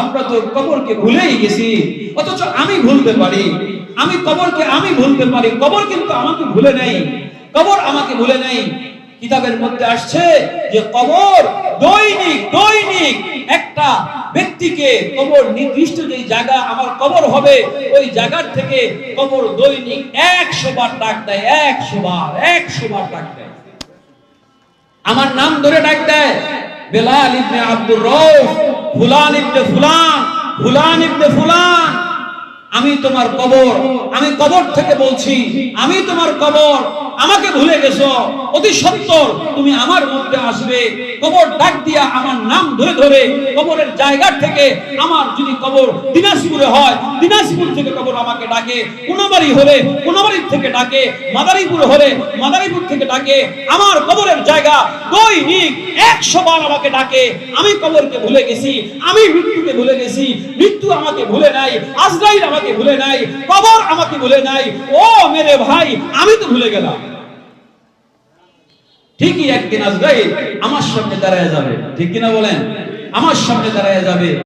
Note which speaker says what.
Speaker 1: আমরা তো কবরকে ভুলেই গেছি, অথচ আমি ভুলতে পারি, আমি কবরকে আমি ভুলতে পারি, কবর কিন্তু আমাকে ভুলে নেই, কবর আমাকে ভুলে নেই। কিতাবের মধ্যে আসছে যে কবর দৈনিক দৈনিক একটা ব্যক্তিকে কবর নির্দিষ্ট যে জায়গা আমার কবর হবে ওই জায়গার থেকে কবর দৈনিক 100 বার ডাক দেয়, 100 বার ডাক দেয়। আমার নাম ধরে ডাক দেয়, বেলাল ইবনে আব্দুর রউফ, ফুলান ইবনে ফুলান, ফুলান ইবনে ফুলান, আমি তোমার কবর, আমি কবর থেকে বলছি, আমি তোমার কবর, আমাকে ভুলে গেছো, অতি সত্বর তুমি আমার মধ্যে আসবে। কবর ডাক দিয়া আমার নাম ধরে ধরে কবরের জায়গা থেকে, আমার যদি কবর দিনাজপুরে হয় দিনাজপুর থেকে কবর আমাকে ডাকে, কোনাবাড়ি হলে কোনাবাড়ি থেকে ডাকে, মাদারীপুর হলে মাদারীপুর থেকে ডাকে। আমার কবরের জায়গা দৈনিক 100 বার আমাকে ডাকে। আমি কবরকে ভুলে গেছি, আমি মৃত্যুকে ভুলে গেছি, মৃত্যু আমাকে ভুলে নাই, আজরাইল আমাকে ভুলে নাই, কবর আমাকে ভুলে নাই। ও মেরে ভাই, আমি তো ভুলে গেলাম। ঠিকই একদিন আজরাইল আমার সামনে দাঁড়ায় যাবে, ঠিক কিনা বলেন? আমার সামনে দাঁড়ায় যাবে।